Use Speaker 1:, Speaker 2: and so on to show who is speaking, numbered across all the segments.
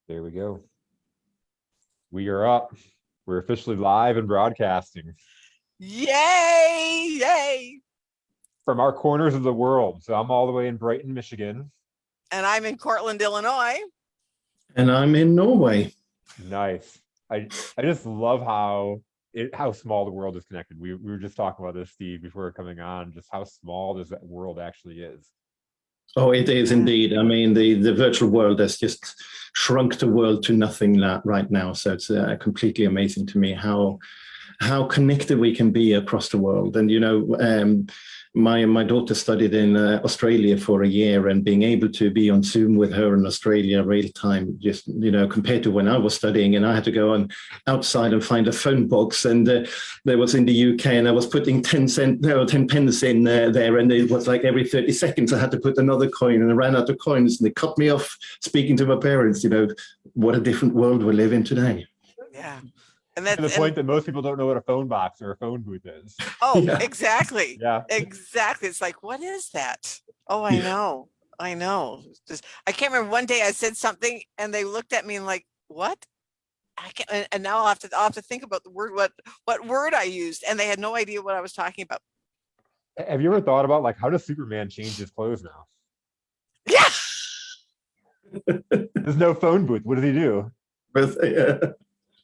Speaker 1: There we go. We are up. We're officially live and broadcasting.
Speaker 2: Yay! Yay!
Speaker 1: From our corners of the world. So I'm all the way in Brighton, Michigan.
Speaker 2: And I'm in Cortland, Illinois.
Speaker 3: And I'm in Norway.
Speaker 1: Nice. I just love how small the world is connected. We were just talking about this, Steve, before coming on, just how small that world actually is.
Speaker 3: Oh, it is indeed. I mean, the virtual world has just shrunk the world to nothing right now. So it's completely amazing to me how connected we can be across the world. And, you know, my daughter studied in Australia for a year, and being able to be on Zoom with her in Australia real time, just, you know, compared to when I was studying and I had to go on outside and find a phone box, and there was in the UK, and I was putting 10 pence in there, and it was like every 30 seconds I had to put another coin, and I ran out of coins, and they cut me off speaking to my parents. You know, what a different world we live in today.
Speaker 2: Yeah.
Speaker 1: And that's to the point that most people don't know what a phone box or a phone booth is.
Speaker 2: Oh, yeah. Exactly.
Speaker 1: Yeah.
Speaker 2: Exactly. It's like, what is that? Oh, I know. I know. I can't remember. One day I said something and they looked at me and like, what? I can't, and now I'll have to think about the word, what word I used, and they had no idea what I was talking about.
Speaker 1: Have you ever thought about, like, how does Superman change his clothes now?
Speaker 2: Yeah.
Speaker 1: There's no phone booth. What does he do?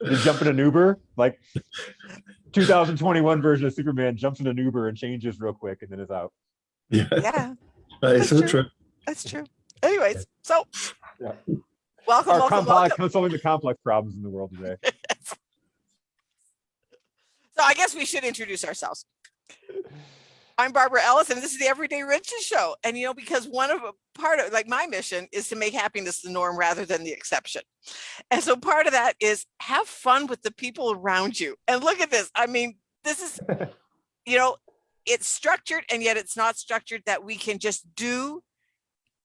Speaker 1: You jump in an Uber, like 2021 version of Superman jumps in an Uber and changes real quick and then is out.
Speaker 3: Yeah. That is so true.
Speaker 2: That's true. Anyways, so
Speaker 1: yeah.
Speaker 2: Welcome.
Speaker 1: Solving the complex problems in the world today.
Speaker 2: So I guess we should introduce ourselves. I'm Barbara Ellison. This is the Everyday Riches Show. And, you know, because part of like my mission is to make happiness the norm rather than the exception. And so part of that is have fun with the people around you. And look at this. I mean, this is, you know, it's structured and yet it's not structured, that we can just do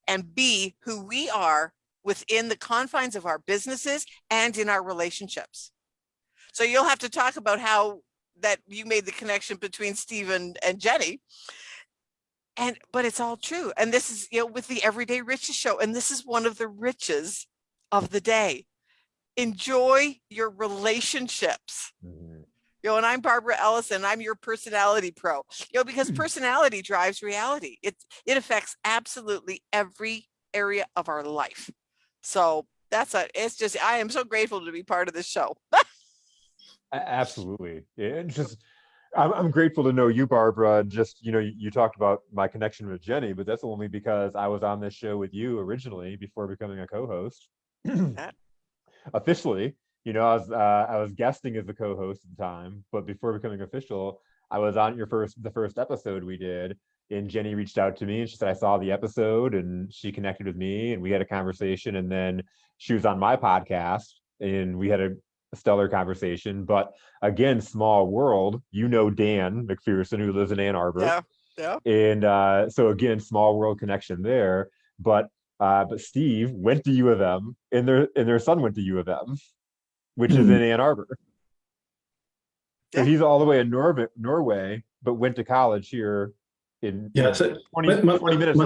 Speaker 2: and be who we are within the confines of our businesses and in our relationships. So you'll have to talk about how that you made the connection between Steve and Jenny. But it's all true. And this is, you know, with the Everyday Riches Show. And this is one of the riches of the day. Enjoy your relationships. Mm-hmm. You know, and I'm Barbara Ellison. I'm your personality pro. You know, because personality drives reality. It affects absolutely every area of our life. So I am so grateful to be part of this show.
Speaker 1: Absolutely. I'm grateful to know you, Barbara. Just, you know, you talked about my connection with Jenny, but that's only because I was on this show with you originally before becoming a co-host. Officially, you know, I was guesting as a co-host at the time, but before becoming official, I was on the first episode we did, and Jenny reached out to me and she said, I saw the episode, and she connected with me and we had a conversation, and then she was on my podcast and we had a stellar conversation. But again, small world, you know, Dan McPherson, who lives in Ann Arbor.
Speaker 2: Yeah.
Speaker 1: And so again, small world connection there. But Steve went to U of M, and their son went to U of M, which is in Ann Arbor. So he's all the way in Norway, but went to college here in 20 minutes.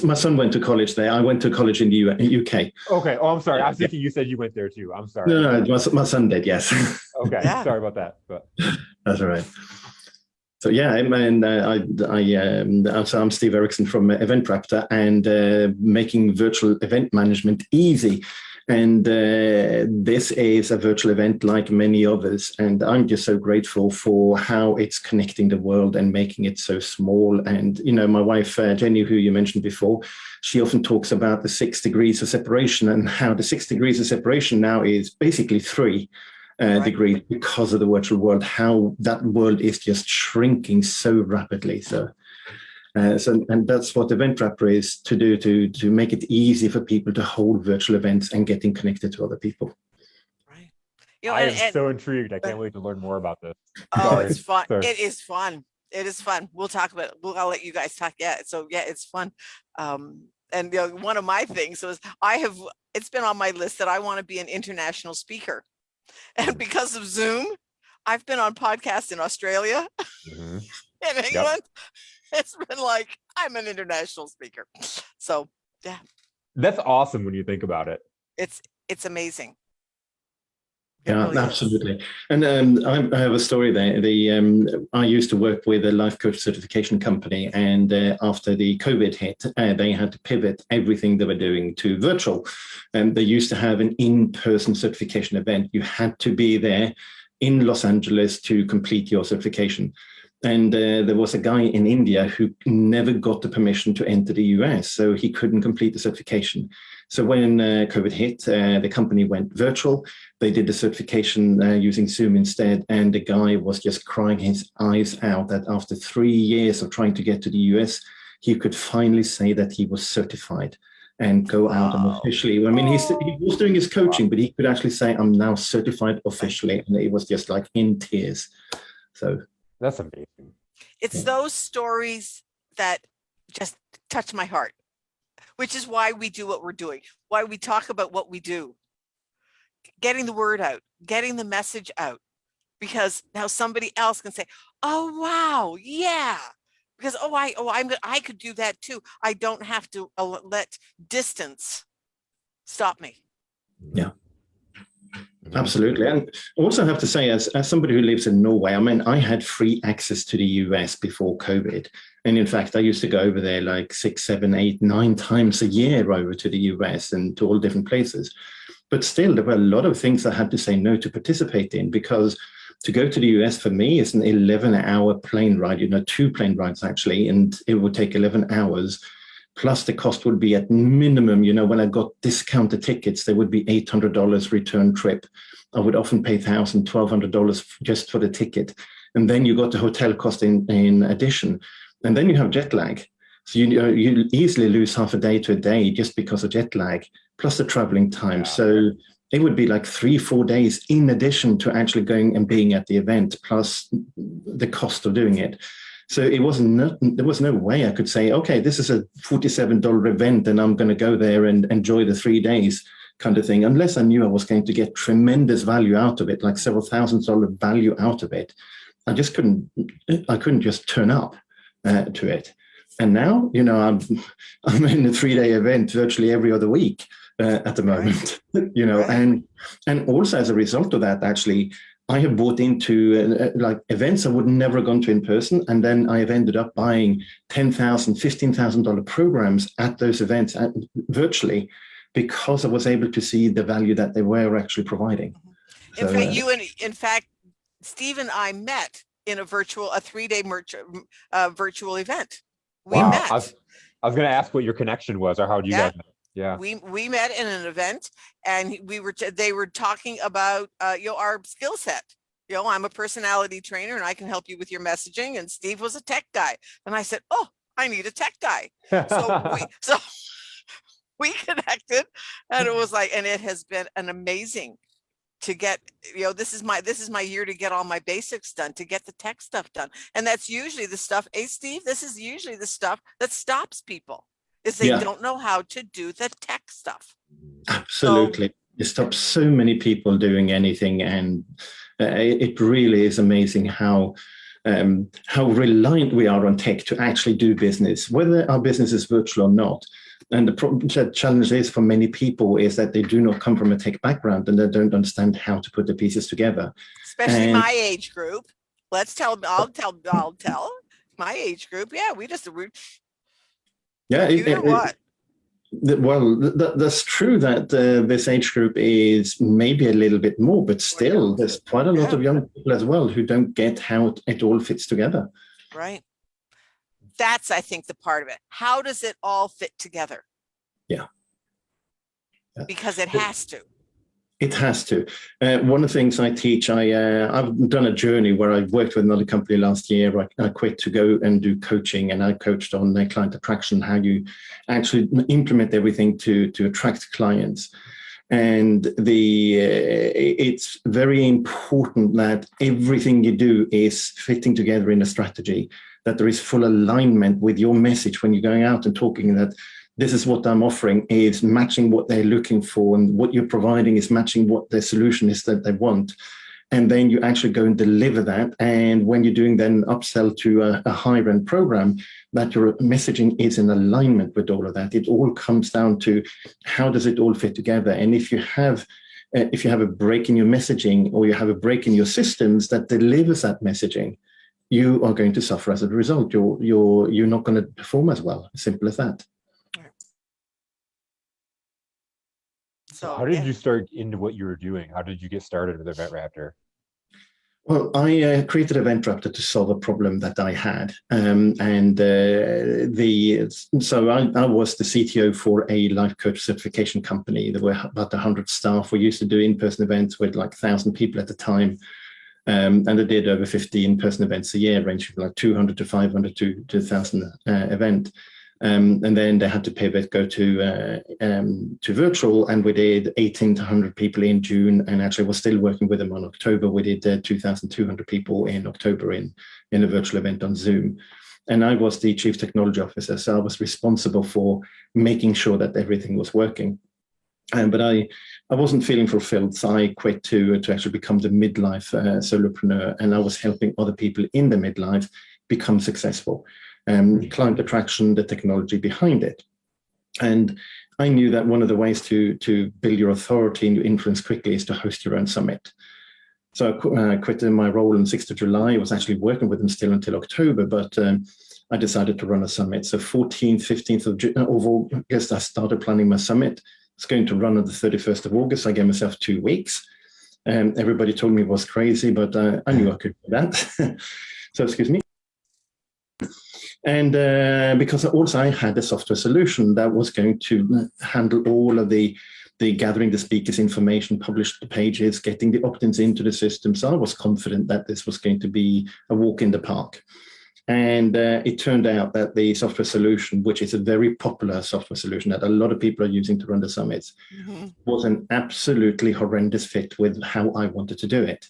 Speaker 3: My son went to college there. I went to college in the UK.
Speaker 1: Okay. Oh, I'm sorry. I was thinking you said you went there too. I'm sorry.
Speaker 3: No, my son did, yes.
Speaker 1: Okay. Yeah. Sorry about that. But
Speaker 3: that's all right. So yeah, I'm Steve Eriksen from Eventbrite, and making virtual event management easy. And this is a virtual event like many others. And I'm just so grateful for how it's connecting the world and making it so small. And, you know, my wife, Jenny, who you mentioned before, she often talks about the 6 degrees of separation, and how the 6 degrees of separation now is basically 3 degrees because of the virtual world, how that world is just shrinking so rapidly. So that's what Eventbrite is to do, to make it easy for people to hold virtual events and getting connected to other people.
Speaker 2: Right. You know,
Speaker 1: I am so intrigued. I can't wait to learn more about this.
Speaker 2: Oh, it's fun. It is fun. It is fun. We'll talk about it. I'll let you guys talk. Yeah. So yeah, it's fun. And you know, one of my things was it's been on my list that I want to be an international speaker. And because of Zoom, I've been on podcasts in Australia, in England. Yep. It's been like, I'm an international speaker. So, yeah.
Speaker 1: That's awesome when you think about it.
Speaker 2: It's amazing.
Speaker 3: Yeah,
Speaker 2: really
Speaker 3: absolutely. And I have a story there. I used to work with a life coach certification company, and after the COVID hit, they had to pivot everything they were doing to virtual. And they used to have an in-person certification event. You had to be there in Los Angeles to complete your certification. And there was a guy in India who never got the permission to enter the US, so he couldn't complete the certification. So when COVID hit, the company went virtual. They did the certification using Zoom instead, and the guy was just crying his eyes out that after 3 years of trying to get to the US, he could finally say that he was certified and go out and officially. I mean, he was doing his coaching, but he could actually say, I'm now certified officially. And it was just like in tears. So
Speaker 1: that's amazing.
Speaker 2: It's those stories that just touch my heart, which is why we do what we're doing, why we talk about what we do, getting the word out, getting the message out, because now somebody else can say, oh, wow, yeah, because, I could do that too. I don't have to let distance stop me.
Speaker 3: Yeah. Absolutely. And I also have to say, as somebody who lives in Norway, I mean, I had free access to the US before COVID. And in fact, I used to go over there like 6, 7, 8, 9 times a year over to the US and to all different places. But still, there were a lot of things I had to say no to participate in, because to go to the US for me is an 11-hour plane ride, 2 plane rides actually, and it would take 11 hours. Plus the cost would be at minimum, when I got discounted tickets, there would be $800 return trip. I would often pay $1,000, $1,200 just for the ticket. And then you got the hotel cost in addition. And then you have jet lag. So you easily lose half a day to a day just because of jet lag, plus the traveling time. Yeah. So it would be like 3-4 days in addition to actually going and being at the event, plus the cost of doing it. So there was no way I could say, okay, this is a $47 event and I'm going to go there and enjoy the 3 days kind of thing, unless I knew I was going to get tremendous value out of it, like several $1,000s value out of it. I couldn't just turn up to it. And now, I'm in a 3-day event virtually every other week at the moment, right. And also as a result of that, actually, I have bought into like events I would never have gone to in person. And then I have ended up buying $10,000, $15,000 programs at those events virtually, because I was able to see the value that they were actually providing.
Speaker 2: In fact, Steve and I met in a 3-day virtual event. We met.
Speaker 1: I was going to ask what your connection was, or how do you guys met? Yeah,
Speaker 2: we met in an event, and they were talking about our skill set. I'm a personality trainer and I can help you with your messaging, and Steve was a tech guy, and I said, oh, I need a tech guy. So we connected, and it was like, and it has been an amazing to get, this is my year to get all my basics done, to get the tech stuff done. And that's usually the stuff, Steve, this is usually the stuff that stops people, is they don't know how to do the tech stuff.
Speaker 3: Absolutely. So, it stops so many people doing anything. And it really is amazing how reliant we are on tech to actually do business, whether our business is virtual or not. And the challenge is for many people is that they do not come from a tech background and they don't understand how to put the pieces together.
Speaker 2: Especially my age group. I'll tell my age group. Yeah, we just what?
Speaker 3: Well, that's true that this age group is maybe a little bit more, but still there's quite a lot of young people as well who don't get how it all fits together.
Speaker 2: Right. That's, I think, the part of it. How does it all fit together?
Speaker 3: Yeah.
Speaker 2: Because it has to.
Speaker 3: It has to. One of the things I teach, I've done a journey where I worked with another company last year. I quit to go and do coaching, and I coached on their client attraction, how you actually implement everything to attract clients. And it's very important that everything you do is fitting together in a strategy, that there is full alignment with your message when you're going out and talking, that this is what I'm offering is matching what they're looking for, and what you're providing is matching what their solution is that they want. and then you actually go and deliver that. And when you're doing then upsell to a higher end program, that your messaging is in alignment with all of that. It all comes down to how does it all fit together. And if you have a break in your messaging, or you have a break in your systems that delivers that messaging, you are going to suffer as a result. You're not going to perform as well. Simple as that.
Speaker 1: So how did you start into what you were doing? How did you get started with Event Raptor?
Speaker 3: Well, I created Event Raptor to solve a problem that I had. So I was the CTO for a life coach certification company. There were about 100 staff. We used to do in-person events with like 1,000 people at the time. And I did over 50 in-person events a year, ranging from like 200 to 500 to 1,000 event. And then they had to pivot, go to virtual, and we did 18 to 100 people in June, and actually was still working with them on October. We did 2,200 people in October in a virtual event on Zoom. And I was the chief technology officer, so I was responsible for making sure that everything was working. But I wasn't feeling fulfilled, so I quit to actually become the midlife solopreneur, and I was helping other people in the midlife become successful. Client attraction, the technology behind it. And I knew that one of the ways to build your authority and your influence quickly is to host your own summit. So I quit my role on 6th of July. I was actually working with them still until October, but I decided to run a summit. So 14th, 15th of August, I started planning my summit. It's going to run on the 31st of August. I gave myself 2 weeks. Everybody told me it was crazy, but I knew I could do that. So excuse me. And because also I had a software solution that was going to handle all of the gathering the speakers' information, publish the pages, getting the opt-ins into the system. So I was confident that this was going to be a walk in the park. And it turned out that the software solution, which is a very popular software solution that a lot of people are using to run the summits, was an absolutely horrendous fit with how I wanted to do it.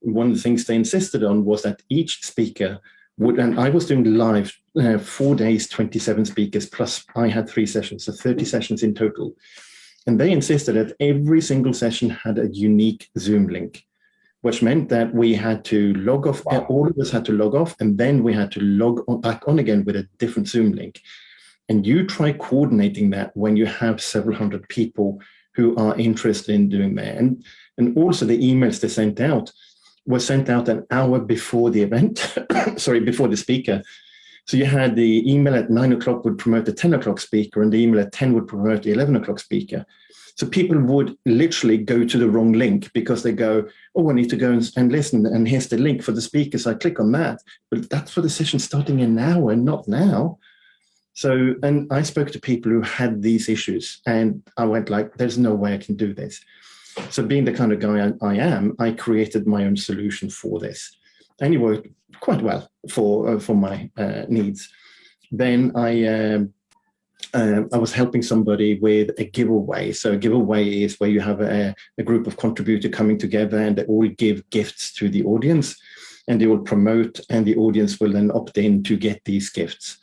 Speaker 3: One of the things they insisted on was that each speaker would, and I was doing live 4 days, 27 speakers, plus I had 3 sessions, so 30 sessions in total. And they insisted that every single session had a unique Zoom link, which meant that we had to log off, all of us had to log off, and then we had to log back on again with a different Zoom link. And you try coordinating that when you have several hundred people who are interested in doing that. And also the emails they sent out were sent out an hour before the event, before the speaker. So you had the email at 9 o'clock would promote the 10 o'clock speaker, and the email at 10 would promote the 11 o'clock speaker. So people would literally go to the wrong link because they go, oh, I need to go and listen, and here's the link for the speaker. So I click on that, but that's for the session starting in an hour, not now. So, and I spoke to people who had these issues, and I went like, there's no way I can do this. So being the kind of guy I am, I created my own solution for this. And it worked quite well for my needs. Then I was helping somebody with a giveaway. So a giveaway is where you have a group of contributors coming together, and they all give gifts to the audience, and they will promote, and the audience will then opt in to get these gifts.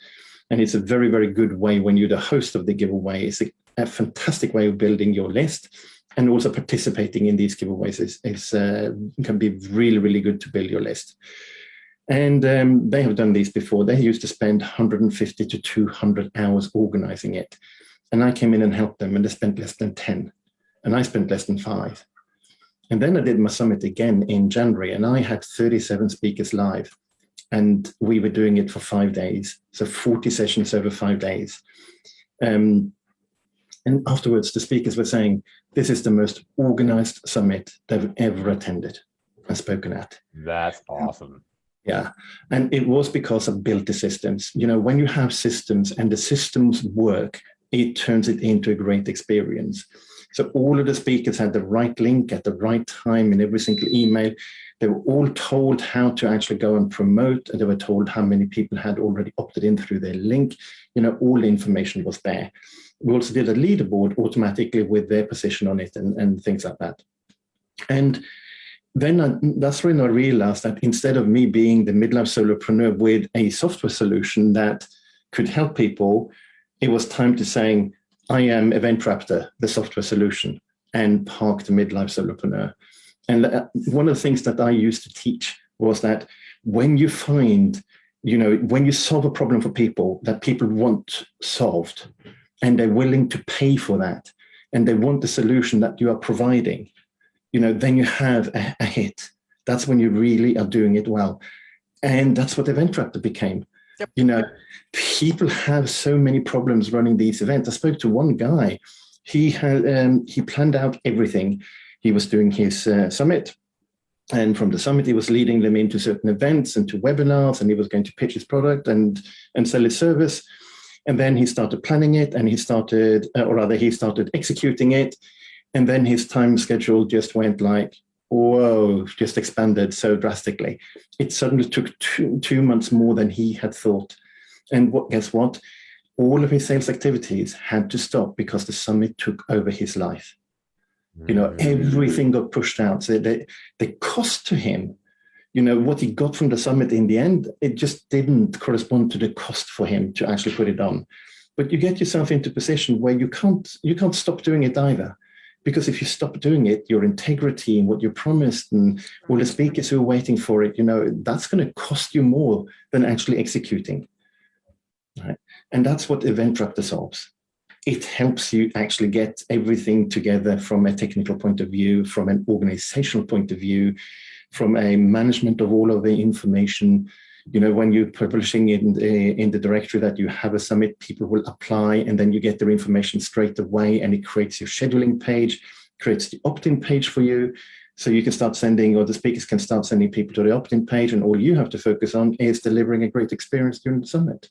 Speaker 3: And it's a very, very good way when you're the host of the giveaway. It's a fantastic way of building your list. And also participating in these giveaways can be really, really good to build your list. And they have done these before. They used to spend 150 to 200 hours organizing it. And I came in and helped them, and they spent less than 10. And I spent less than 5. And then I did my summit again in January, and I had 37 speakers live. And we were doing it for 5 days. So 40 sessions over 5 days. And afterwards, the speakers were saying, this is the most organized summit they've ever attended and spoken at.
Speaker 1: That's awesome.
Speaker 3: Yeah. And it was because I built the systems. You know, when you have systems and the systems work, it turns it into a great experience. So all of the speakers had the right link at the right time in every single email. They were all told how to actually go and promote, and they were told how many people had already opted in through their link. You know, all the information was there. We also did a leaderboard automatically with their position on it and things like that. And then that's when I realized that instead of me being the midlife solopreneur with a software solution that could help people, it was time to saying, I am Event Raptor, the software solution, and park the midlife solopreneur. And one of the things that I used to teach was that when you find, when you solve a problem for people that people want solved, and they're willing to pay for that, and they want the solution that you are providing, then you have a hit. That's when you really are doing it well. And that's what Event Raptor became.
Speaker 2: Yep.
Speaker 3: People have so many problems running these events. I spoke to one guy. He planned out everything. He was doing his summit. And from the summit, he was leading them into certain events and to webinars, and he was going to pitch his product and sell his service. And then he started planning it, and he started executing it. And then his time schedule just went like, whoa, just expanded so drastically. It suddenly took two months more than he had thought. And guess what? All of his sales activities had to stop because the summit took over his life. Everything got pushed out. So the cost to him, what he got from the summit in the end, it just didn't correspond to the cost for him to actually put it on. But you get yourself into a position where you can't stop doing it either. Because if you stop doing it, your integrity and what you promised and all the speakers who are waiting for it, that's going to cost you more than actually executing. Right? And that's what Event Raptor solves. It helps you actually get everything together from a technical point of view, from an organizational point of view, from a management of all of the information. When you're publishing in the directory that you have a summit, people will apply, and then you get their information straight away, and it creates your scheduling page, creates the opt-in page for you. So you can start sending, or the speakers can start sending people to the opt-in page, and all you have to focus on is delivering a great experience during the summit.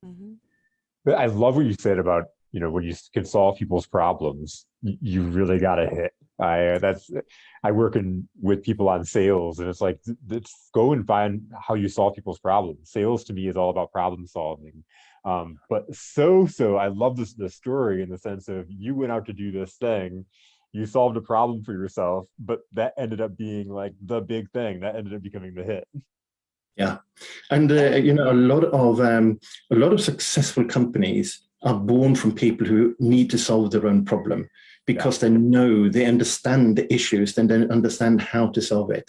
Speaker 2: Mm-hmm.
Speaker 1: But I love what you said about, when you can solve people's problems, you really got to hit. I work with people on sales, and it's like, let's go and find how you solve people's problems. Sales to me is all about problem solving. But I love the story in the sense of you went out to do this thing, you solved a problem for yourself, but that ended up being like the big thing that ended up becoming the hit.
Speaker 3: Yeah, and a lot of successful companies are born from people who need to solve their own problem because they understand the issues, and they understand how to solve it.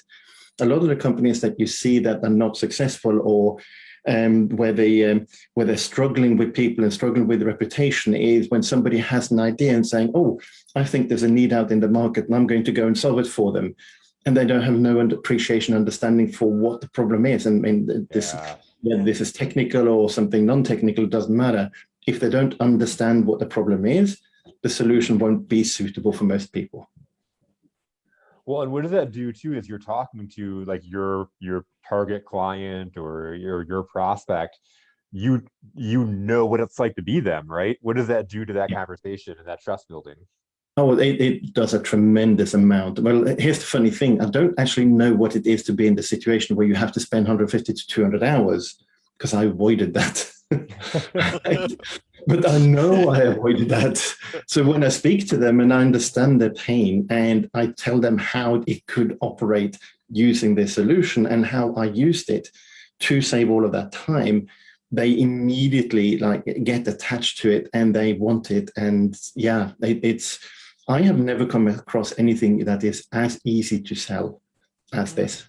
Speaker 3: A lot of the companies that you see that are not successful, or where they're struggling with people and struggling with reputation, is when somebody has an idea and saying, "Oh, I think there's a need out in the market, and I'm going to go and solve it for them." And they don't have no appreciation, understanding for what the problem is. And this is technical or something non-technical, doesn't matter. If they don't understand what the problem is, the solution won't be suitable for most people.
Speaker 1: Well, and what does that do too, is you're talking to like your target client or your prospect, you know what it's like to be them, right? What does that do to that conversation and that trust building?
Speaker 3: Oh, it does a tremendous amount. Well, here's the funny thing. I don't actually know what it is to be in the situation where you have to spend 150 to 200 hours, because I avoided that. But I know I avoided that. So when I speak to them and I understand their pain, and I tell them how it could operate using this solution and how I used it to save all of that time, they immediately get attached to it, and they want it. And I have never come across anything that is as easy to sell as this.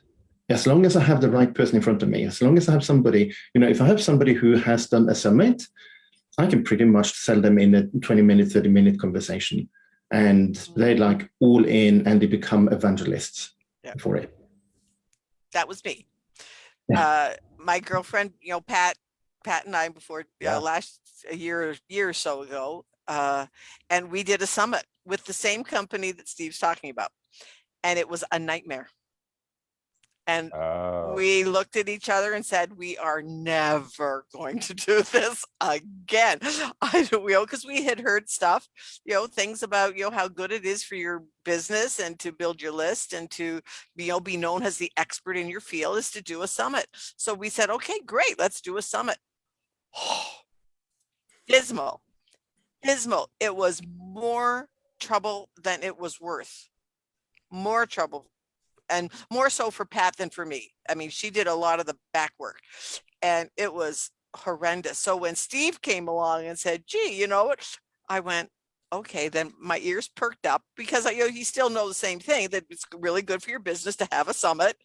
Speaker 3: As long as I have the right person in front of me, as long as I have somebody, if I have somebody who has done a summit, I can pretty much sell them in a 20-minute, 30-minute conversation. And they're all in, and they become evangelists for it.
Speaker 2: That was me. My girlfriend, Pat and I, before last year or so ago, and we did a summit with the same company that Steve's talking about, and it was a nightmare. And we looked at each other and said, we are never going to do this again. Because we had heard stuff, things about, how good it is for your business and to build your list and to, be known as the expert in your field is to do a summit. So we said, okay, great, let's do a summit. Dismal. It was more trouble than it was worth. More trouble. And more so for Pat than for me. I mean, she did a lot of the back work, and it was horrendous. So when Steve came along and said, gee, you know what? I went, okay, then my ears perked up because you still know the same thing, that it's really good for your business to have a summit.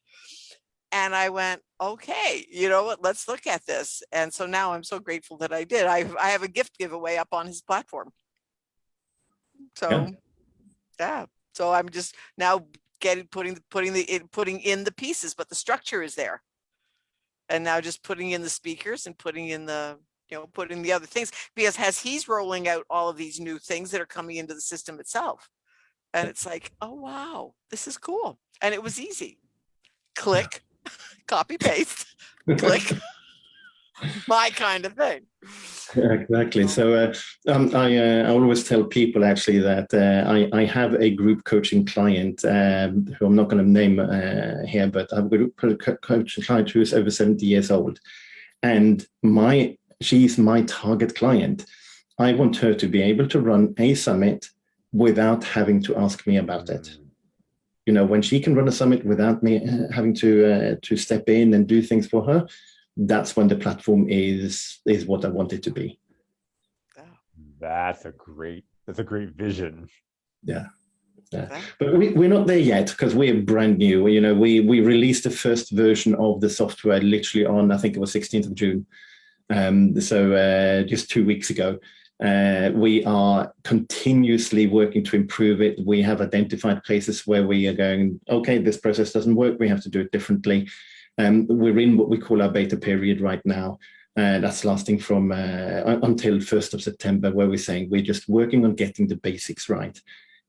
Speaker 2: And I went, okay, you know what, let's look at this. And so now I'm so grateful that I did. I have a gift giveaway up on his platform. So yeah. So I'm just now putting in the pieces, but the structure is there. And now just putting in the speakers and putting in putting the other things, because as he's rolling out all of these new things that are coming into the system itself. And it's like, oh, wow, this is cool. And it was easy. Click, copy, paste, click, my kind of thing.
Speaker 3: Exactly. So I always tell people actually that I have a group coaching client who I'm not going to name here, but I've got a group coaching client who is over 70 years old, and she's my target client. I want her to be able to run a summit without having to ask me about it. You know, when she can run a summit without me having to step in and do things for her, that's when the platform is what I want it to be.
Speaker 1: That's a great vision.
Speaker 3: Yeah. But we're not there yet because we're brand new. You know, we released the first version of the software literally on, I think it was 16th of June. So just 2 weeks ago. We are continuously working to improve it. We have identified places where we are going, okay, this process doesn't work, we have to do it differently. We're in what we call our beta period right now. That's lasting from until 1st of September, where we're saying we're just working on getting the basics right.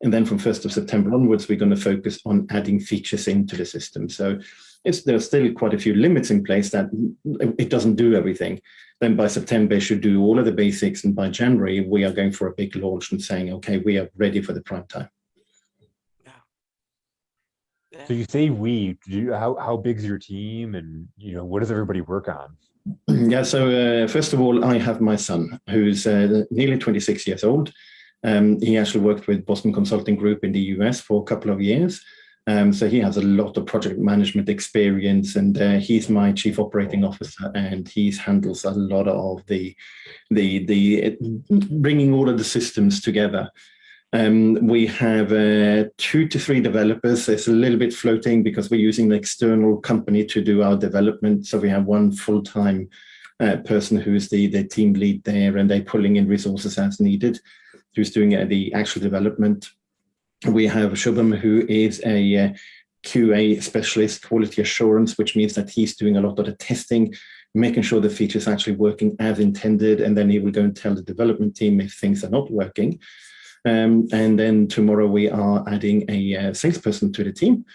Speaker 3: And then from 1st of September onwards, we're going to focus on adding features into the system. So there's still quite a few limits in place that it doesn't do everything. Then by September, it should do all of the basics. And by January, we are going for a big launch and saying, okay, we are ready for the prime time.
Speaker 1: So you say how big's your team, and what does everybody work on?
Speaker 3: Yeah, so first of all, I have my son who's nearly 26 years old. He actually worked with Boston Consulting Group in the US for a couple of years. So he has a lot of project management experience, and he's my chief operating officer, and he handles a lot of the bringing all of the systems together. We have 2 to 3 developers. It's a little bit floating because we're using an external company to do our development. So we have one full-time person who's the team lead there, and they're pulling in resources as needed, who's doing the actual development. We have Shubham, who is a QA specialist, quality assurance, which means that he's doing a lot of the testing, making sure the feature is actually working as intended, and then he will go and tell the development team if things are not working. And then tomorrow we are adding a salesperson to the team,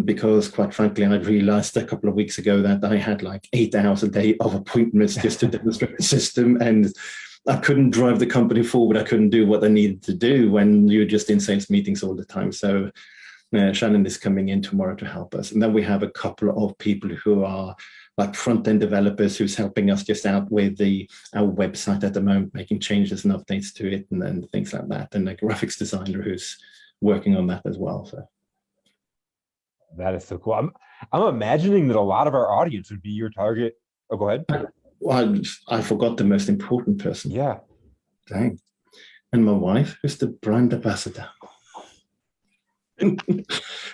Speaker 3: because quite frankly, I realized a couple of weeks ago that I had like 8 hours a day of appointments just to demonstrate the system, and I couldn't drive the company forward. I couldn't do what I needed to do when you're just in sales meetings all the time. So Shannon is coming in tomorrow to help us. And then we have a couple of people who are like front-end developers who's helping us just out with our website at the moment, making changes and updates to it and then things like that. And a graphics designer who's working on that as well. So
Speaker 1: that is so cool. I'm imagining that a lot of our audience would be your target. Oh, go ahead.
Speaker 3: Well, I forgot the most important person.
Speaker 1: Yeah.
Speaker 3: Dang. And my wife, who's the brand ambassador.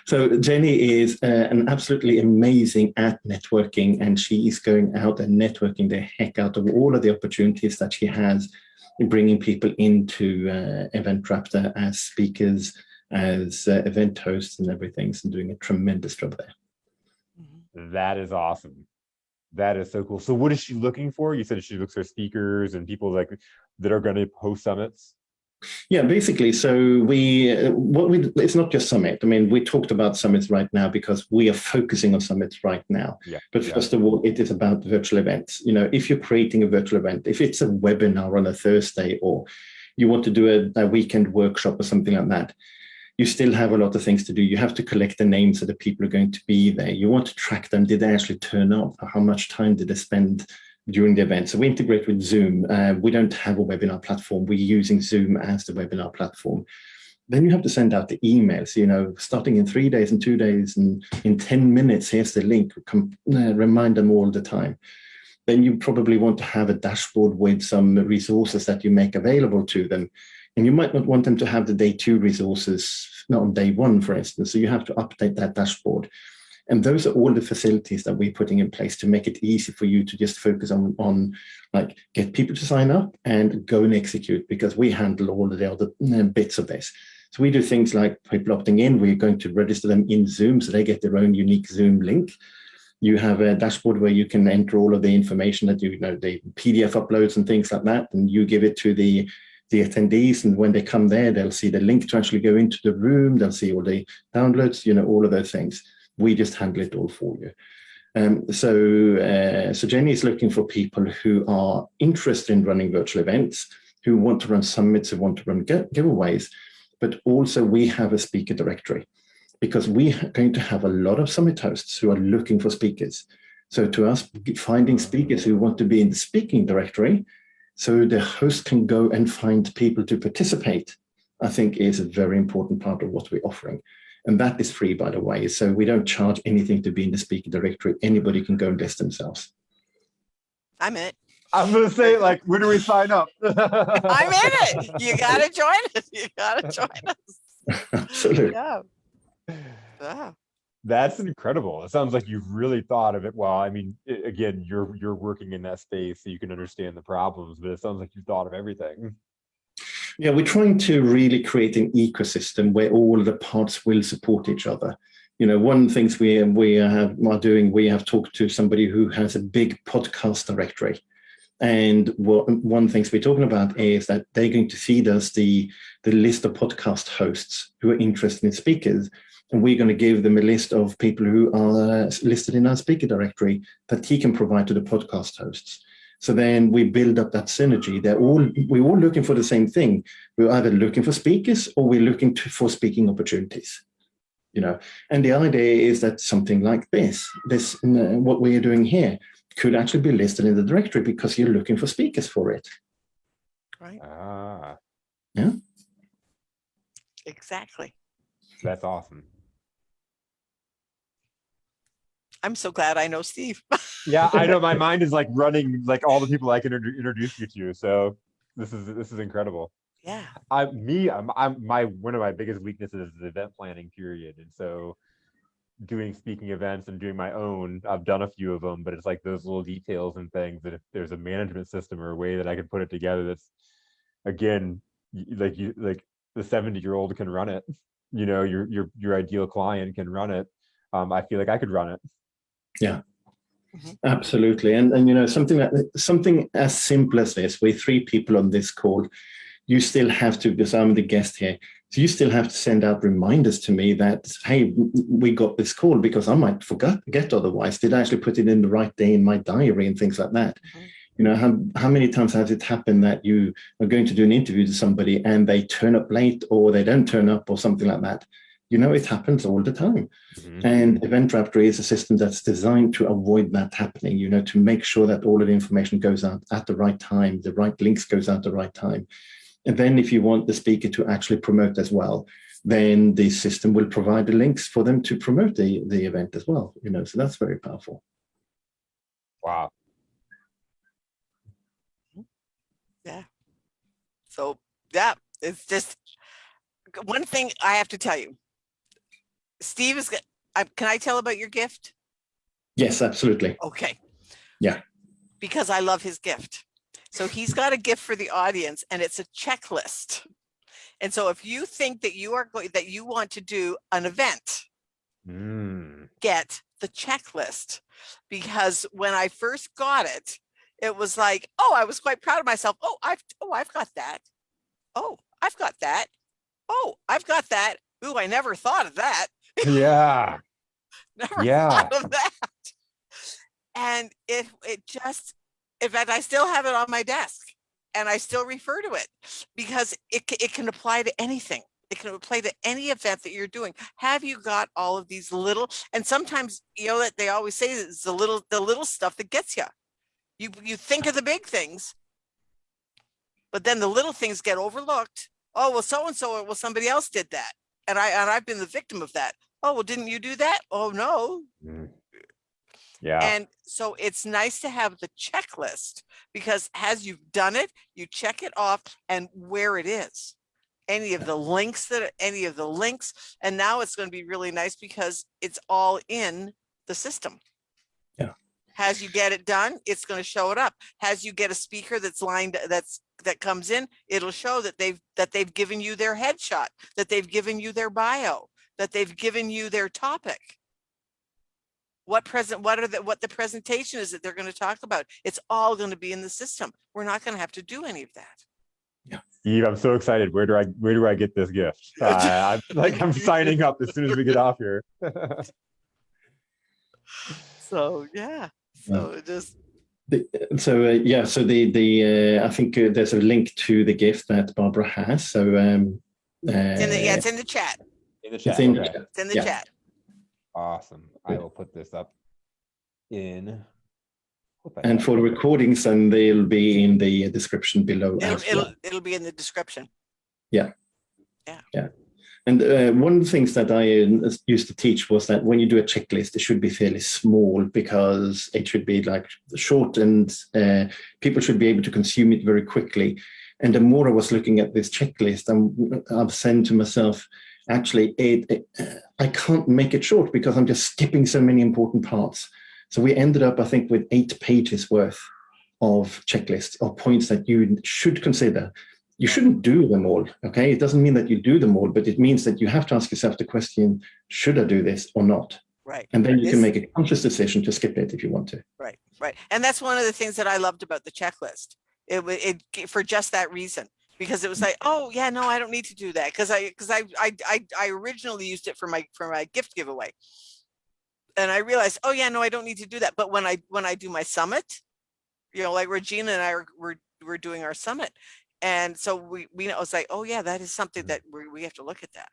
Speaker 3: So Jenny is an absolutely amazing at networking, and she is going out and networking the heck out of all of the opportunities that she has in bringing people into Eventraptor as speakers, as event hosts and everything, and doing a tremendous job there.
Speaker 1: That is awesome. That is so cool. So what is she looking for? You said she looks for speakers and people like that are going to host summits.
Speaker 3: Yeah, basically. So it's not just summit. I mean, we talked about summits right now because we are focusing on summits right now.
Speaker 1: Yeah.
Speaker 3: But first of all, it is about virtual events. You know, if you're creating a virtual event, if it's a webinar on a Thursday, or you want to do a weekend workshop or something like that, you still have a lot of things to do. You have to collect the names of the people who are going to be there. You want to track them. Did they actually turn up? How much time did they spend during the event? So we integrate with Zoom. We don't have a webinar platform. We're using Zoom as the webinar platform. Then you have to send out the emails, you know, starting in 3 days and 2 days and in 10 minutes, here's the link, remind them all the time. Then you probably want to have a dashboard with some resources that you make available to them. And you might not want them to have the day 2 resources, not on day 1, for instance. So you have to update that dashboard. And those are all the facilities that we're putting in place to make it easy for you to just focus on like get people to sign up and go and execute, because we handle all of the other bits of this. So we do things like people opting in, we're going to register them in Zoom so they get their own unique Zoom link. You have a dashboard where you can enter all of the information that you know, the PDF uploads and things like that, and you give it to the attendees, and when they come there, they'll see the link to actually go into the room, they'll see all the downloads, you know, all of those things. We just handle it all for you. So Jenny is looking for people who are interested in running virtual events, who want to run summits, who want to run giveaways, but also we have a speaker directory, because we are going to have a lot of summit hosts who are looking for speakers. So to us, finding speakers who want to be in the speaking directory so the host can go and find people to participate, I think is a very important part of what we're offering. And that is free, by the way. So we don't charge anything to be in the speaker directory. Anybody can go and list themselves.
Speaker 2: I'm in it.
Speaker 1: I was going to say, like, where do we sign up?
Speaker 2: I'm in it. You got to join us. You got to join us.
Speaker 3: Absolutely.
Speaker 2: Yeah. Yeah.
Speaker 1: That's incredible. It sounds like you've really thought of it. Well, I mean, again, you're working in that space so you can understand the problems, but it sounds like you've thought of everything.
Speaker 3: Yeah, we're trying to really create an ecosystem where all of the parts will support each other. You know, one of the things we are doing, we have talked to somebody who has a big podcast directory. And one of the things we're talking about is that they're going to feed us the list of podcast hosts who are interested in speakers. And we're going to give them a list of people who are listed in our speaker directory that he can provide to the podcast hosts. So then we build up that synergy. We're all looking for the same thing. We're either looking for speakers or we're looking for speaking opportunities. You know, and the idea is that something like this what we are doing here could actually be listed in the directory because you're looking for speakers for it.
Speaker 2: Right.
Speaker 3: Yeah.
Speaker 2: Exactly.
Speaker 1: That's awesome.
Speaker 2: I'm so glad I know Steve.
Speaker 1: Yeah, I know. My mind is like running, like all the people I can introduce you to. So this is incredible.
Speaker 2: Yeah.
Speaker 1: One of my biggest weaknesses is event planning, period. And so doing speaking events and doing my own, I've done a few of them, but it's like those little details and things that if there's a management system or a way that I can put it together, that's again, like the 70-year-old can run it. You know, your ideal client can run it. I feel like I could run it.
Speaker 3: Yeah, absolutely. And you know, something as simple as this, we're 3 people on this call, you still have to, because I'm the guest here, so you still have to send out reminders to me that, hey, we got this call, because I might forget otherwise. Did I actually put it in the right day in my diary and things like that? Mm-hmm. You know, how many times has it happened that you are going to do an interview to somebody and they turn up late or they don't turn up or something like that? You know, it happens all the time. Mm-hmm. And Event Raptor is a system that's designed to avoid that happening, you know, to make sure that all of the information goes out at the right time, the right links goes out at the right time. And then if you want the speaker to actually promote as well, then the system will provide the links for them to promote the event as well, you know, so that's very powerful.
Speaker 1: Wow.
Speaker 2: Yeah. So, yeah, it's just one thing I have to tell you. Steve is, can I tell about your gift?
Speaker 3: Yes, absolutely.
Speaker 2: Okay.
Speaker 3: Yeah.
Speaker 2: Because I love his gift. So he's got a gift for the audience, and it's a checklist. And so if you think that you want to do an event, get the checklist. Because when I first got it, it was like, oh, I was quite proud of myself. Oh, I've got that. Oh, I've got that. Oh, I've got that. Ooh, I never thought of that.
Speaker 1: Yeah.
Speaker 2: Never thought of that. And it just, in fact, I still have it on my desk and I still refer to it because it can apply to anything. It can apply to any event that you're doing. Have you got all of these little, and sometimes, you know, that they always say it's the little stuff that gets you. You think of the big things, but then the little things get overlooked. Oh, well, so-and-so, well, somebody else did that. And I've been the victim of that. Oh, well, didn't you do that? Oh, no.
Speaker 1: Yeah.
Speaker 2: And so it's nice to have the checklist because as you've done it, you check it off and where it is. any of the links, and now it's going to be really nice because it's all in the system.
Speaker 3: Yeah.
Speaker 2: As you get it done, it's going to show it up. As you get a speaker that comes in, it'll show that they've given you their headshot, that they've given you their bio, that they've given you their topic. What the presentation is that they're going to talk about. It's all going to be in the system. We're not going to have to do any of that.
Speaker 3: Yeah.
Speaker 1: Steve, I'm so excited. Where do I get this gift? I'm signing up as soon as we get off here.
Speaker 2: So yeah. So just.
Speaker 3: So I think there's a link to the gift that Barbara has. So
Speaker 2: It's in the chat.
Speaker 1: In the chat.
Speaker 2: It's in the chat.
Speaker 1: Awesome. I will put this up in.
Speaker 3: And for the recordings, then they'll be in the description below.
Speaker 2: It'll be in the description.
Speaker 3: Yeah. And one of the things that I used to teach was that when you do a checklist, it should be fairly small because it should be like short and people should be able to consume it very quickly. And the more I was looking at this checklist, I've said to myself, actually, I can't make it short because I'm just skipping so many important parts. So we ended up, I think, with 8 pages worth of checklists or points that you should consider. You shouldn't do them all, okay? It doesn't mean that you do them all, but it means that you have to ask yourself the question, should I do this or not?
Speaker 2: Right.
Speaker 3: And then you can make a conscious decision to skip it if you want to.
Speaker 2: Right. And that's one of the things that I loved about the checklist. It for just that reason, because it was like, oh yeah, no, I don't need to do that. Because I originally used it for my gift giveaway. And I realized, oh yeah, no, I don't need to do that. But when I do my summit, like Regina and I we're doing our summit. And so we I was like, oh yeah, that is something that we have to look at that.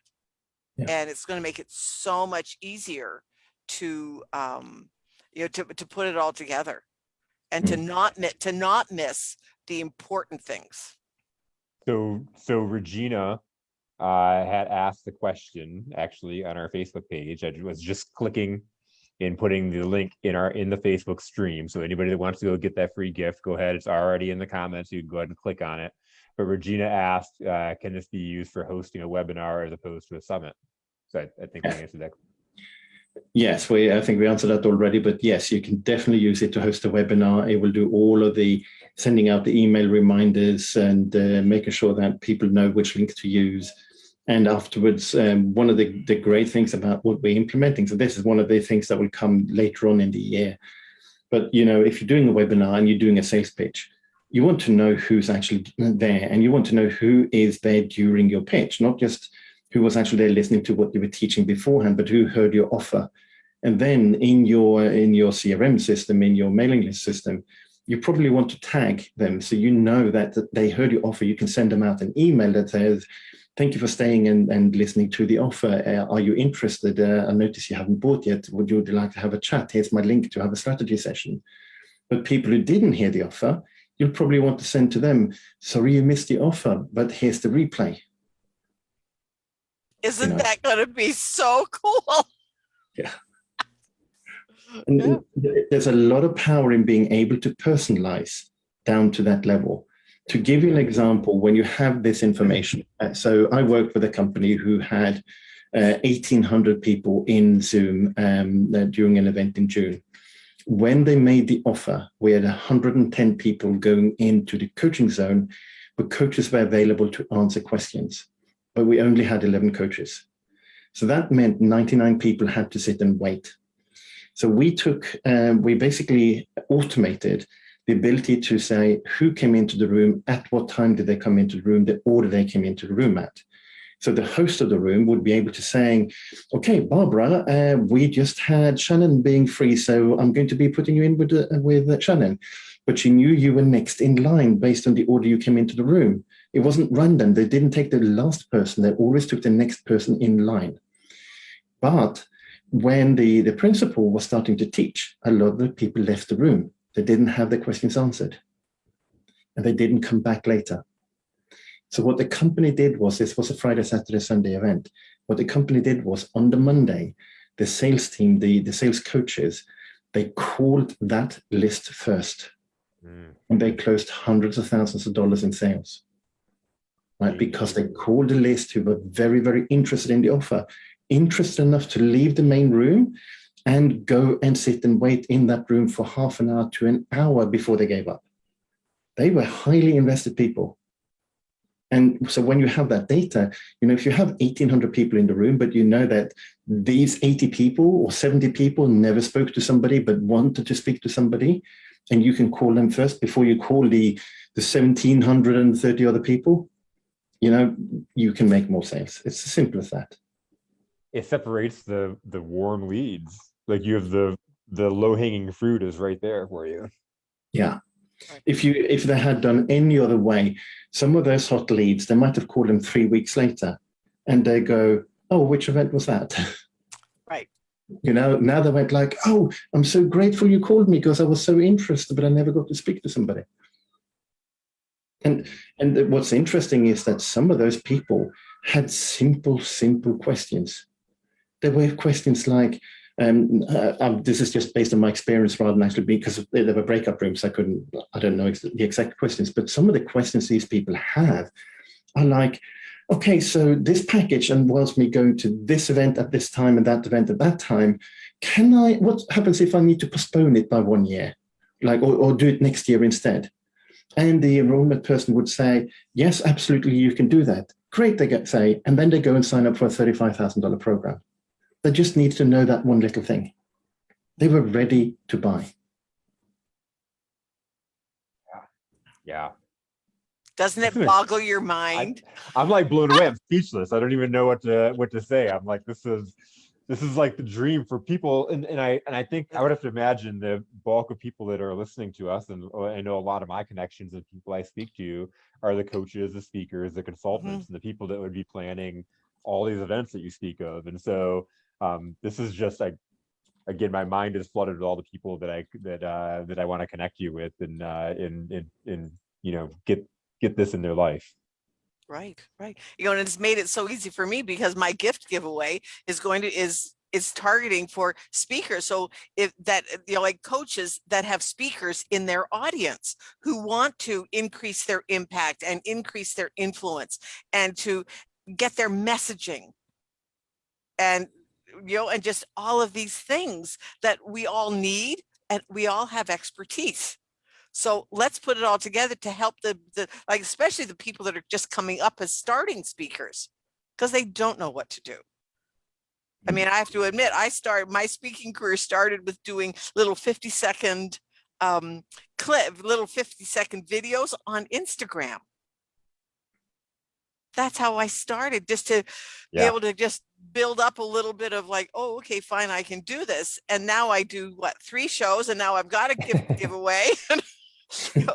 Speaker 2: Yeah. And it's going to make it so much easier to to put it all together and to not miss the important things.
Speaker 1: So Regina had asked the question actually on our Facebook page. I was just clicking and putting the link in the Facebook stream. So anybody that wants to go get that free gift, go ahead. It's already in the comments. You can go ahead and click on it. But Regina asked, can this be used for hosting a webinar as opposed to a summit? So I think we answered that.
Speaker 3: Yes, I think we answered that already, but yes, you can definitely use it to host a webinar. It will do all of the sending out the email reminders and making sure that people know which link to use. And afterwards, one of the great things about what we're implementing, so this is one of the things that will come later on in the year. But, if you're doing a webinar and you're doing a sales pitch, you want to know who's actually there, and you want to know who is there during your pitch, not just who was actually there listening to what you were teaching beforehand, but who heard your offer. And then in your CRM system, in your mailing list system, you probably want to tag them so you know that they heard your offer. You can send them out an email that says, thank you for staying and listening to the offer. Are you interested? I notice you haven't bought yet. Would you like to have a chat? Here's my link to have a strategy session. But people who didn't hear the offer, you'll probably want to send to them, sorry you missed the offer, but here's the replay.
Speaker 2: Isn't that going to be so cool?
Speaker 3: Yeah. And there's a lot of power in being able to personalize down to that level. To give you an example, when you have this information, so I worked with a company who had 1,800 people in Zoom during an event in June. When they made the offer, we had 110 people going into the coaching zone, but coaches were available to answer questions, but we only had 11 coaches. So that meant 99 people had to sit and wait. So we basically automated the ability to say who came into the room, at what time did they come into the room, the order they came into the room at. So the host of the room would be able to say, okay, Barbara, we just had Shannon being free, so I'm going to be putting you in with Shannon. But she knew you were next in line based on the order you came into the room. It wasn't random. They didn't take the last person. They always took the next person in line. But when the principal was starting to teach, a lot of the people left the room. They didn't have their questions answered. And they didn't come back later. So what the company did was, this was a Friday, Saturday, Sunday event. What the company did was on the Monday, the sales team, the sales coaches, they called that list first. And they closed hundreds of thousands of dollars in sales. right? Because they called a list who were very, very interested in the offer, interested enough to leave the main room and go and sit and wait in that room for half an hour to an hour before they gave up. They were highly invested people. And so when you have that data, if you have 1,800 people in the room, but you know that these 80 people or 70 people never spoke to somebody, but wanted to speak to somebody, and you can call them first before you call the 1,730 other people, you can make more sales. It's as simple as that.
Speaker 1: It separates the warm leads. Like you have the low-hanging fruit is right there for you.
Speaker 3: Yeah. If they had done any other way, some of those hot leads, they might have called them 3 weeks later and they go, oh, which event was that?
Speaker 2: Right.
Speaker 3: Now they went like, oh, I'm so grateful you called me because I was so interested, but I never got to speak to somebody. And what's interesting is that some of those people had simple questions. There were questions like, this is just based on my experience rather than actually because there were breakup rooms. I don't know the exact questions, but some of the questions these people have are like, okay, so this package involves me going to this event at this time and that event at that time. What happens if I need to postpone it by 1 year? Or do it next year instead? And the enrollment person would say, yes, absolutely, you can do that. Great, they say, and then they go and sign up for a $35,000 program. They just need to know that one little thing. They were ready to buy.
Speaker 1: Yeah.
Speaker 2: Doesn't it boggle your mind?
Speaker 1: I'm like blown away. I'm speechless. I don't even know what to say. I'm like, this is like the dream for people. And I think I would have to imagine the bulk of people that are listening to us, and I know a lot of my connections and people I speak to are the coaches, the speakers, the consultants, and the people that would be planning all these events that you speak of. And so this is just like, again, my mind is flooded with all the people that I want to connect you with and get this in their life. Right.
Speaker 2: And it's made it so easy for me because my gift giveaway is targeting for speakers. So like coaches that have speakers in their audience who want to increase their impact and increase their influence and to get their messaging and just all of these things that we all need, and we all have expertise. So let's put it all together to help especially the people that are just coming up as starting speakers, because they don't know what to do. I mean, I have to admit, my speaking career started with doing little 50-second little 50-second videos on Instagram. That's how I started, just to be able to just build up a little bit of like, oh, okay, fine, I can do this. And now I do 3 shows, and now I've got a giveaway.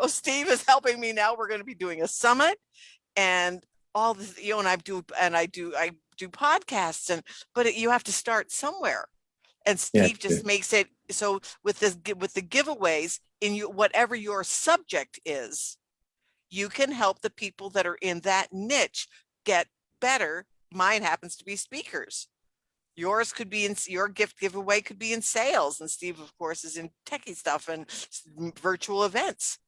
Speaker 2: Steve is helping me now. We're going to be doing a summit and all this, and I do podcasts, but you have to start somewhere. And Steve just makes it so with the giveaways in whatever your subject is, you can help the people that are in that niche get better. Mine happens to be speakers. Yours could be your gift giveaway could be in sales, and Steve, of course, is in techie stuff and virtual events.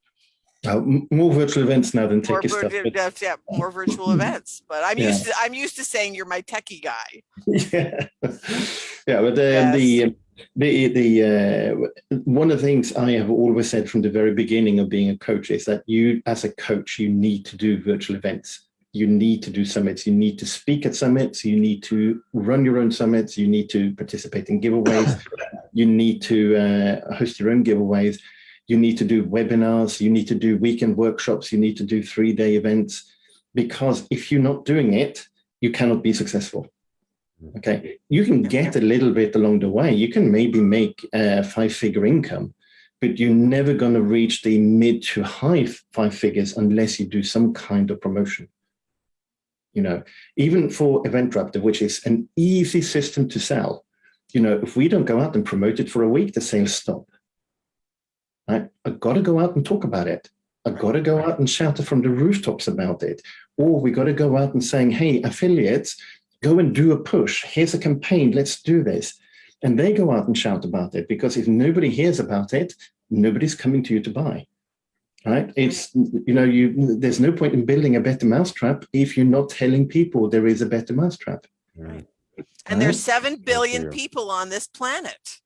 Speaker 3: More virtual events now than techie stuff.
Speaker 2: Yeah, more virtual events. But I'm used to saying you're my techie guy. But
Speaker 3: one of the things I have always said from the very beginning of being a coach is that you, as a coach, you need to do virtual events. You need to do summits. You need to speak at summits. You need to run your own summits. You need to participate in giveaways. You need to host your own giveaways. You need to do webinars. You need to do weekend workshops. You need to do 3-day events, because if you're not doing it, you cannot be successful. Okay, you can get a little bit along the way. You can maybe make a 5-figure income, but you're never going to reach the mid to high 5 figures unless you do some kind of promotion. Even for Eventraptor, which is an easy system to sell, if we don't go out and promote it for a week, the sales stop. Right? I've got to go out and talk about it. I've got to go out and shout it from the rooftops about it. Or we got to go out and saying, hey, affiliates, go and do a push. Here's a campaign. Let's do this. And they go out and shout about it, because if nobody hears about it, nobody's coming to you to buy. Right? It's, there's no point in building a better mousetrap if you're not telling people there is a better mousetrap.
Speaker 2: Right. And there's 7 billion people on this planet.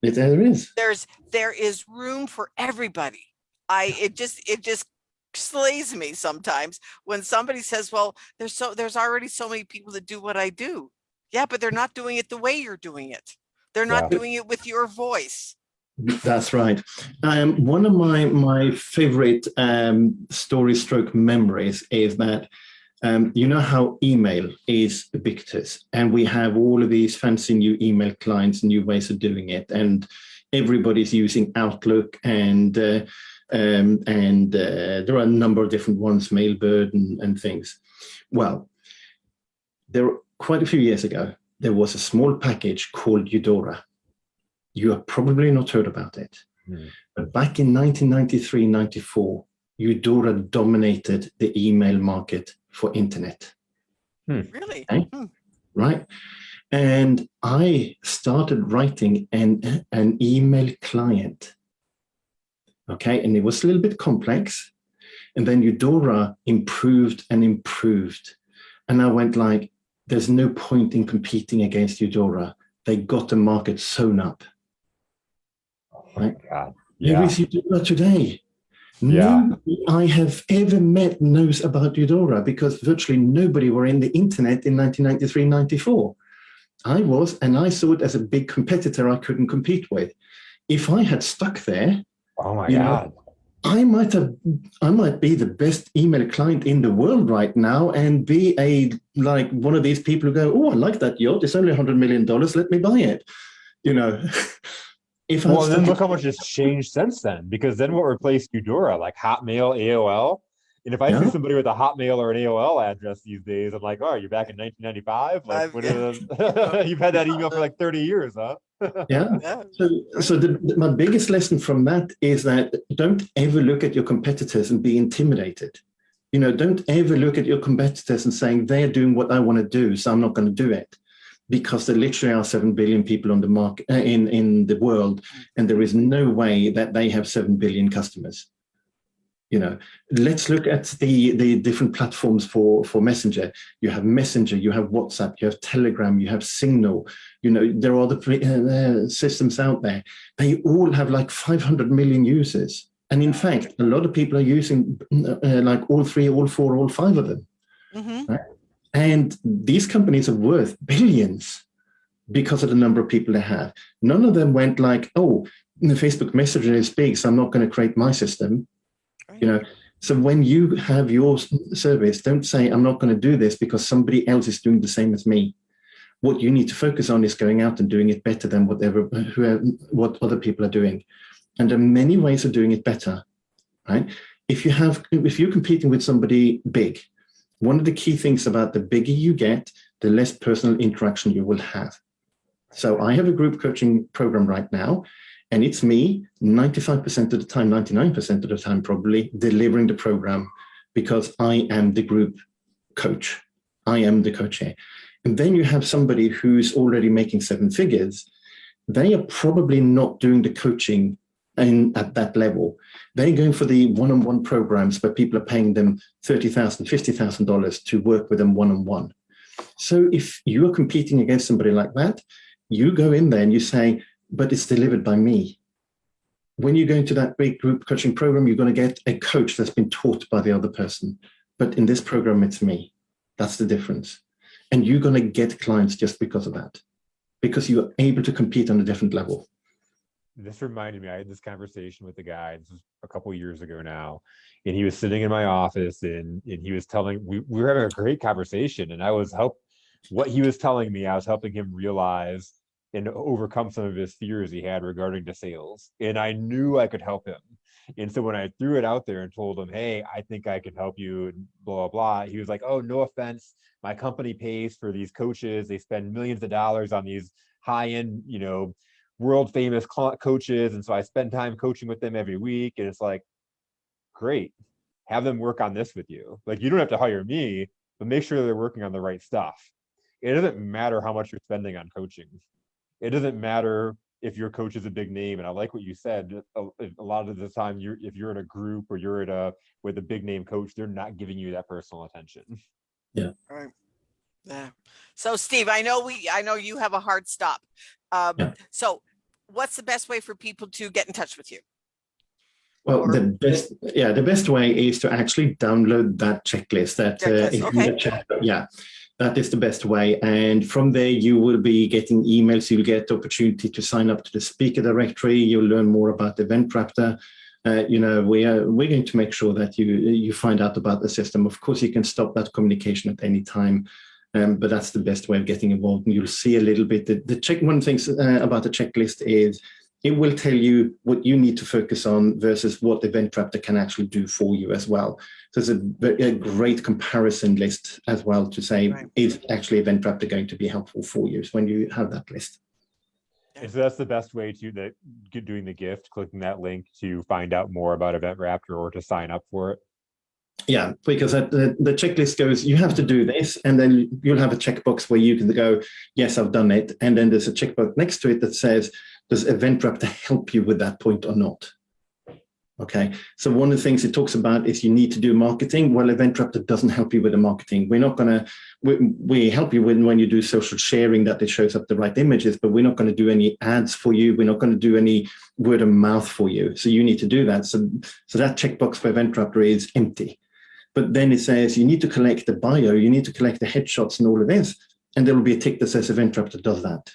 Speaker 3: There is.
Speaker 2: There is room for everybody. It just slays me sometimes when somebody says, well, there's already so many people that do what I do. Yeah, but they're not doing it the way you're doing it. They're not doing it with your voice.
Speaker 3: That's right. One of my favorite story stroke memories is that you know how email is ubiquitous, and we have all of these fancy new email clients, new ways of doing it, and everybody's using Outlook, and there are a number of different ones, Mailbird and things. Well, quite a few years ago, there was a small package called Eudora. You have probably not heard about it. But back in 1993-94, Eudora dominated the email market for internet.
Speaker 2: Really?
Speaker 3: Okay? Right. And I started writing an email client. Okay. And it was a little bit complex. And then Eudora improved and improved. And I went like, there's no point in competing against Eudora. They got the market sewn up. Right?
Speaker 1: God.
Speaker 3: Here is Eudora today.
Speaker 1: Yeah.
Speaker 3: Nobody I have ever met knows about Eudora, because virtually nobody were in the internet in 1993-94. I was, and I saw it as a big competitor I couldn't compete with. If I had stuck there,
Speaker 1: oh my God,
Speaker 3: I might be the best email client in the world right now, and be like one of these people who go, oh, I like that yacht. It's only $100 million. Let me buy it.
Speaker 1: Well, then look how much has changed since then, because then what replaced Eudora? Like Hotmail, AOL. And if I see somebody with a Hotmail or an AOL address these days, I'm like, oh, you're back in 1995? Like, you've had that email for like 30 years, huh?
Speaker 3: Yeah. So my biggest lesson from that is that don't ever look at your competitors and be intimidated. Don't ever look at your competitors and saying they're doing what I want to do, so I'm not going to do it. Because there literally are 7 billion people on the market in the world, and there is no way that they have 7 billion customers. Let's look at the different platforms for Messenger. You have Messenger, you have WhatsApp, you have Telegram, you have Signal. There are other systems out there. They all have like 500 million users, and in fact, a lot of people are using like all 3, all 4, all 5 of them. Right? And these companies are worth billions because of the number of people they have. None of them went like, oh, the Facebook Messenger is big, so I'm not going to create my system. Right. So when you have your service, don't say, I'm not going to do this because somebody else is doing the same as me. What you need to focus on is going out and doing it better than what other people are doing. And there are many ways of doing it better, right? If you're competing with somebody big, one of the key things about the bigger you get, the less personal interaction you will have. So I have a group coaching program right now, and it's me 95% of the time, 99% of the time probably, delivering the program, because I am the group coach. I am the coach here. And then you have somebody who's already making 7 figures. They are probably not doing the coaching at that level. They're going for the one-on-one programs where people are paying them $30,000, $50,000 to work with them one-on-one. So if you're competing against somebody like that, you go in there and you say, but it's delivered by me. When you go into that big group coaching program, you're going to get a coach that's been taught by the other person. But in this program, it's me. That's the difference. And you're going to get clients just because of that, because you're able to compete on a different level.
Speaker 1: This reminded me, I had this conversation with a guy, this was a couple of years ago now, and he was sitting in my office, and he was telling, we were having a great conversation, and what he was telling me, I was helping him realize and overcome some of his fears he had regarding to sales. And I knew I could help him. And so when I threw it out there and told him, hey, I think I can help you, and blah, blah, blah, he was like, oh, no offense. My company pays for these coaches. They spend millions of dollars on these high-end, world famous coaches. And so I spend time coaching with them every week. And it's like, great, have them work on this with you. Like, you don't have to hire me, but make sure they're working on the right stuff. It doesn't matter how much you're spending on coaching. It doesn't matter if your coach is a big name, and I like what you said, a lot of the time if you're in a group or you're with a big name coach, they're not giving you that personal attention.
Speaker 3: Yeah.
Speaker 2: Right. Yeah. So Steve, I know you have a hard stop. So what's the best way for people to get in touch with you?
Speaker 3: Well, the best way is to actually download that checklist that is in the chat. Yeah, that is the best way. And from there, you will be getting emails. You'll get the opportunity to sign up to the speaker directory. You'll learn more about EventRaptor. We're going to make sure that you find out about the system. Of course, you can stop that communication at any time. But that's the best way of getting involved. And you'll see a little bit. One thing about the checklist is it will tell you what you need to focus on versus what EventRaptor can actually do for you as well. So it's a great comparison list as well to say, is actually EventRaptor going to be helpful for you when you have that list?
Speaker 1: And so that's the best way to doing the gift, clicking that link to find out more about EventRaptor or to sign up for it.
Speaker 3: Yeah, because the checklist goes, you have to do this, and then you'll have a checkbox where you can go, yes, I've done it. And then there's a checkbox next to it that says, does EventRaptor help you with that point or not? Okay, so one of the things it talks about is you need to do marketing. Well, EventRaptor doesn't help you with the marketing. We're not going to, we help you when you do social sharing that it shows up the right images, but we're not going to do any ads for you. We're not going to do any word of mouth for you. So you need to do that. So that checkbox for EventRaptor is empty. But then it says you need to collect the bio, you need to collect the headshots and all of this. And there will be a tick that says EventRaptor does that.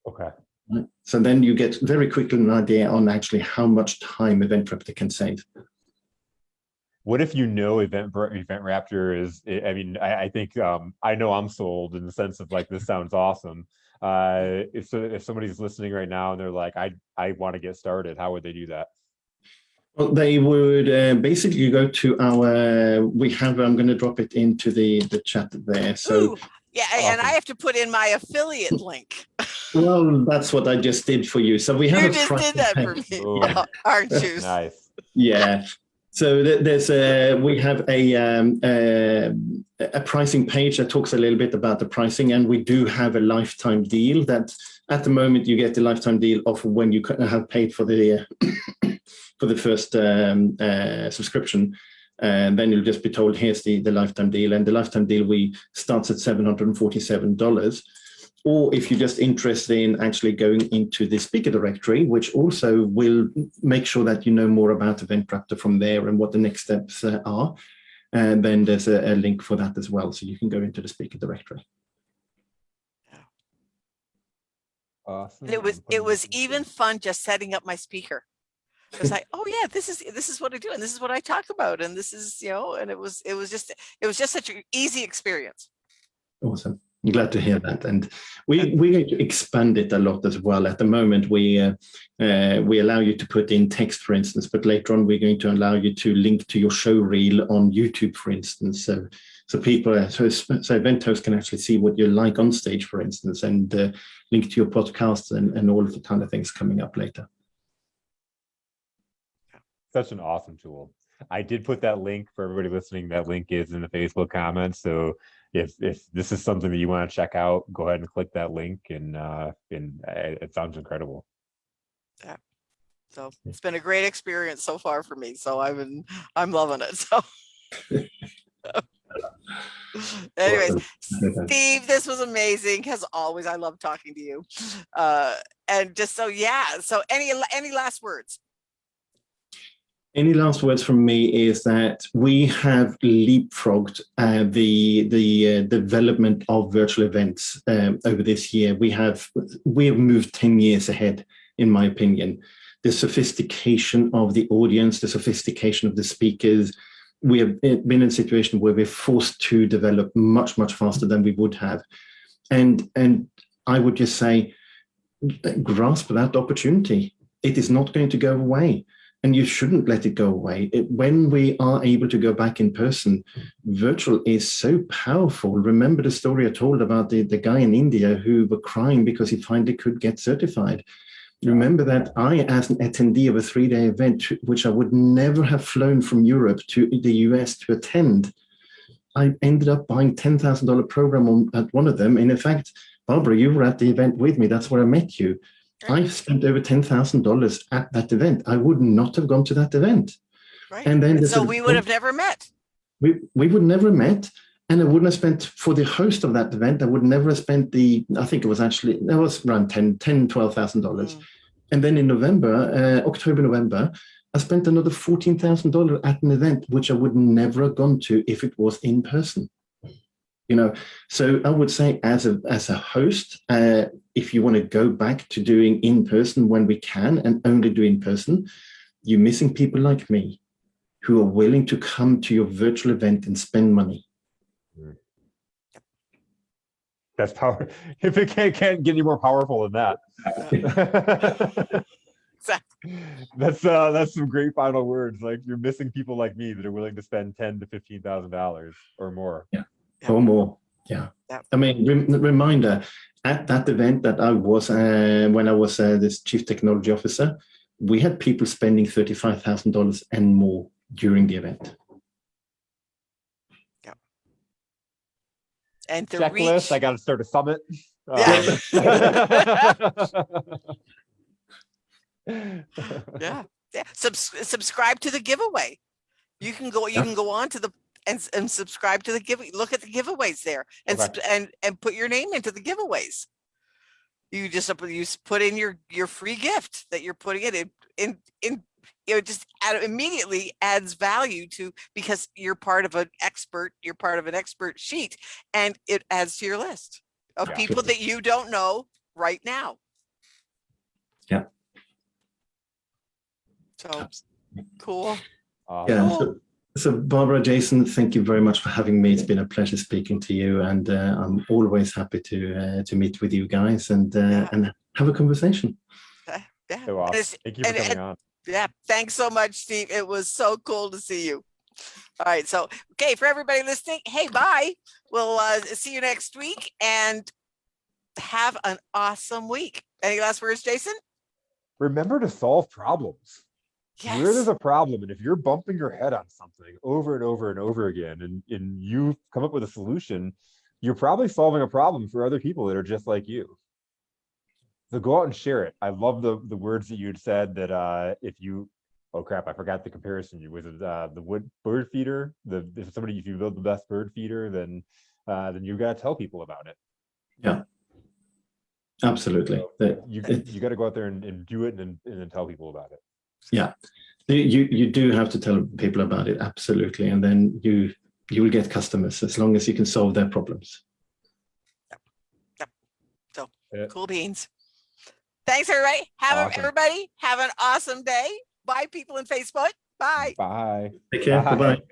Speaker 1: Okay.
Speaker 3: Right. So then you get very quickly an idea on actually how much time EventRaptor can save.
Speaker 1: What if you know EventRaptor is, I mean, I think, I know I'm sold in the sense of like, this sounds awesome. If somebody's listening right now and they're like, I want to get started, how would they do that?
Speaker 3: Well, they would basically go to our, I'm going to drop it into the chat there. So.
Speaker 2: Ooh, yeah, awesome. And I have to put in my affiliate link.
Speaker 3: Well, that's what I just did for you. So we have
Speaker 2: you just did that for me, yeah, aren't you?
Speaker 1: Nice.
Speaker 3: Yeah. So we have a pricing page that talks a little bit about the pricing, and we do have a lifetime deal that at the moment you get the lifetime deal of when you have paid for the for the first subscription. And then you'll just be told, here's the lifetime deal. And the lifetime deal starts at $747. Or if you're just interested in actually going into the speaker directory, which also will make sure that you know more about EventRaptor from there and what the next steps are. And then there's a link for that as well. So you can go into the speaker directory.
Speaker 1: Awesome.
Speaker 2: It was even fun just setting up my speaker. It was like, oh yeah, this is what I do, and this is what I talk about, and this is, and it was just such an easy experience.
Speaker 3: Awesome. I'm glad to hear that, and we're going to expand it a lot as well. At the moment, we allow you to put in text, for instance, but later on we're going to allow you to link to your show reel on YouTube, for instance. So people, so event hosts can actually see what you're like on stage, for instance, and link to your podcast and all of the kind of things coming up later.
Speaker 1: Such an awesome tool. I did put that link for everybody listening. That link is in the Facebook comments. So if this is something that you want to check out, go ahead and click that link, and it sounds incredible.
Speaker 2: Yeah. So it's been a great experience so far for me. So I'm loving it. So anyways, Steve, this was amazing. As always, I love talking to you. And just so any last words?
Speaker 3: Any last words from me is that we have leapfrogged the development of virtual events over this year. We have moved 10 years ahead, in my opinion. The sophistication of the audience, the sophistication of the speakers. We have been in a situation where we're forced to develop much, much faster than we would have. And I would just say, grasp that opportunity. It is not going to go away. And you shouldn't let it go away. When we are able to go back in person, virtual is so powerful. Remember the story I told about the guy in India who were crying because he finally could get certified. Remember that I, as an attendee of a 3-day event, which I would never have flown from Europe to the US to attend, I ended up buying $10,000 program at one of them. And in fact, Barbara, you were at the event with me. That's where I met you. I spent over $10,000 at that event. I would not have gone to that event.
Speaker 2: Right.
Speaker 3: And then
Speaker 2: So we would have never met.
Speaker 3: We would never have met. And I wouldn't have spent, for the host of that event, I would never have spent I think it was around $12,000. And then in October, November, I spent another $14,000 at an event, which I would never have gone to if it was in person. So I would say as a host, if you want to go back to doing in person when we can and only do in person, you're missing people like me who are willing to come to your virtual event and spend money.
Speaker 1: That's power. If it can't get any more powerful than that.
Speaker 2: Exactly.
Speaker 1: That's some great final words. Like, you're missing people like me that are willing to spend $10,000 to $15,000 or more.
Speaker 3: Yeah, or more. Yeah. I mean, reminder, at that event that I was when I was this chief technology officer, we had people spending $35,000 and more during the event.
Speaker 2: And the
Speaker 1: checklist. I got to start a summit.
Speaker 2: Yeah. Subscribe to the giveaway. You can go on to the and subscribe to the giveaway. Look at the giveaways there and put your name into the giveaways. You just put in your free gift that you're putting it in just immediately adds value to, because you're part of an expert sheet, and it adds to your list of people that you don't know right now.
Speaker 3: Yeah.
Speaker 2: So cool.
Speaker 3: Yeah. So Barbara, Jason, thank you very much for having me. It's been a pleasure speaking to you, and I'm always happy to meet with you guys and have a conversation.
Speaker 2: Yeah.
Speaker 1: So awesome. Thank you for coming on.
Speaker 2: Yeah. Thanks so much, Steve. It was so cool to see you. All right. So, okay. For everybody listening, hey, bye. We'll see you next week, and have an awesome week. Any last words, Jason?
Speaker 1: Remember to solve problems.
Speaker 2: Yes.
Speaker 1: Where there's a problem, and if you're bumping your head on something over and over and over again, and you come up with a solution, you're probably solving a problem for other people that are just like you. So go out and share it. I love the words that you had said, that if you, oh crap, I forgot the comparison. Was it the bird feeder? If you build the best bird feeder, then you got to tell people about it.
Speaker 3: Yeah, absolutely.
Speaker 1: So you got to go out there and do it, and then tell people about it.
Speaker 3: Yeah, you do have to tell people about it, absolutely, and then you will get customers as long as you can solve their problems.
Speaker 2: Yep. So cool beans. Thanks, everybody. Everybody have an awesome day. Bye, people in Facebook. Bye.
Speaker 1: Bye.
Speaker 3: Take care. Bye-bye.